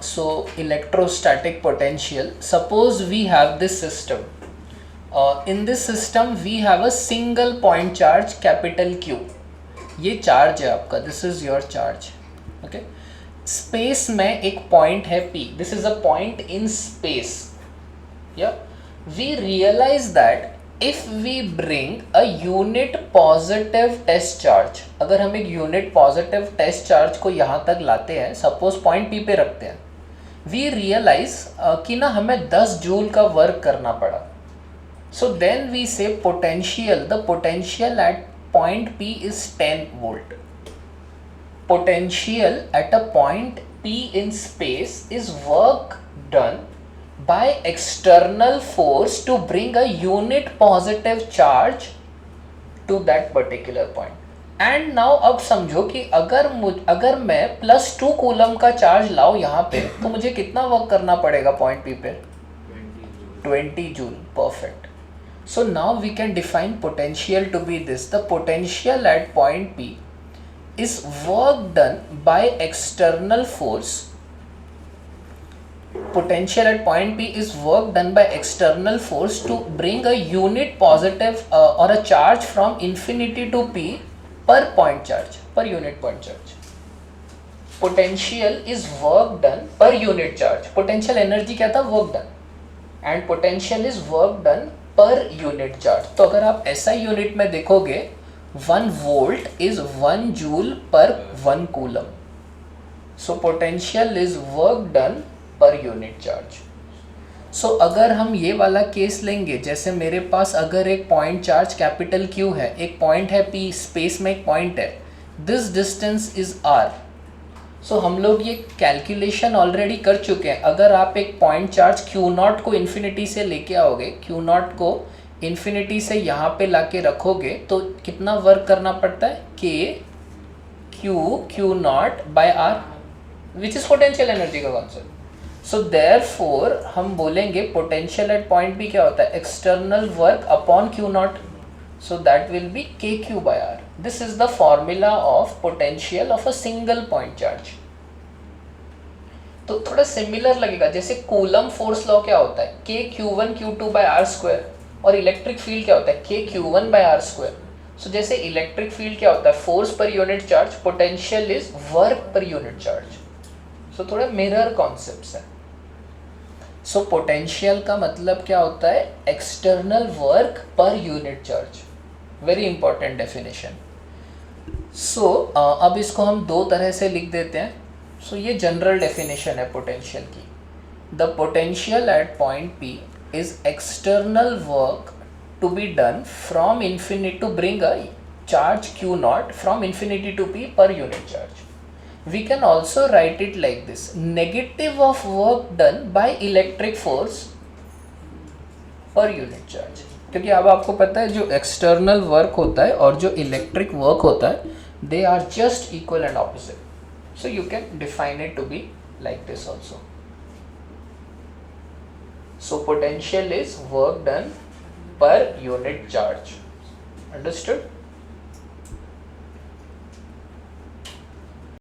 So electrostatic potential, suppose we have this system. In this system we have a single point charge capital Q. ये charge है आपका, this is your charge. Okay, space में एक point है P, this is a point in space. या we realise that if we bring a unit positive test charge, अगर हम एक यूनिट पॉजिटिव टेस्ट चार्ज को यहाँ तक लाते हैं, सपोज पॉइंट P पे रखते हैं, वी रियलाइज कि ना हमें 10 जूल का वर्क करना पड़ा. सो देन वी से potential, the potential eight point P is 10 volt. Potential at a point P in space is work done by external force to bring a unit positive charge to that particular point. And now अब समझो कि अगर मैं +2 coulomb का charge लाऊं यहाँ पे, तो मुझे कितना वर्क करना पड़ेगा पॉइंट P पे? 20 joule. Perfect. So now we can define potential to be this. The potential at point P is work done by external force. Potential at point P is work done by external force to bring a unit positive or a charge from infinity to P per point charge, per unit point charge. Potential is work done per unit charge. Potential energy क्या था? Work done. And potential is work done पर unit charge. तो अगर आप ऐसा unit में देखोगे, 1 volt is 1 joule per 1 coulomb. So potential is work done per unit charge. So अगर हम ये वाला केस लेंगे, जैसे मेरे पास अगर एक पॉइंट चार्ज कैपिटल Q है, एक पॉइंट है P, स्पेस में एक पॉइंट है, दिस डिस्टेंस इज R. सो हम लोग ये कैलकुलेशन ऑलरेडी कर चुके हैं. अगर आप एक पॉइंट चार्ज Q0 को इन्फिनिटी से लेके आओगे, Q0 को इन्फिनिटी से यहाँ पे लाके रखोगे, तो कितना वर्क करना पड़ता है? K Q0 by R, which is potential energy का कॉन्सेप्ट. सो देयरफॉर हम बोलेंगे पोटेंशियल एट पॉइंट P क्या होता है? External work upon Q0. So that will be KQ by R. This is the formula of potential of a single point charge. तो थोड़ा similar लगेगा, जैसे कूलम फोर्स लॉ क्या होता है? K Q1 Q2 by R square. और electric field क्या होता है? K Q1 by R square. So जैसे इलेक्ट्रिक फील्ड क्या होता है? Force per unit charge. Potential is work per unit charge. So थोड़ा मिरर कॉन्सेप्ट्स है. सो पोटेंशियल का मतलब क्या होता है? External work per unit charge. Very important definition. So अब इसको हम दो तरह से लिख देते हैं. सो ये जनरल डेफिनेशन है पोटेंशियल की. The potential at point P is external work to be done from infinity to bring a charge Q0 from infinity to P per unit charge. We can also write it like this: negative of work done by electric force per unit charge. क्योंकि अब आपको पता है जो external work होता है और जो इलेक्ट्रिक वर्क होता है, they are just equal and opposite. So you can define it to be like this also. So potential is work done per unit charge. Understood?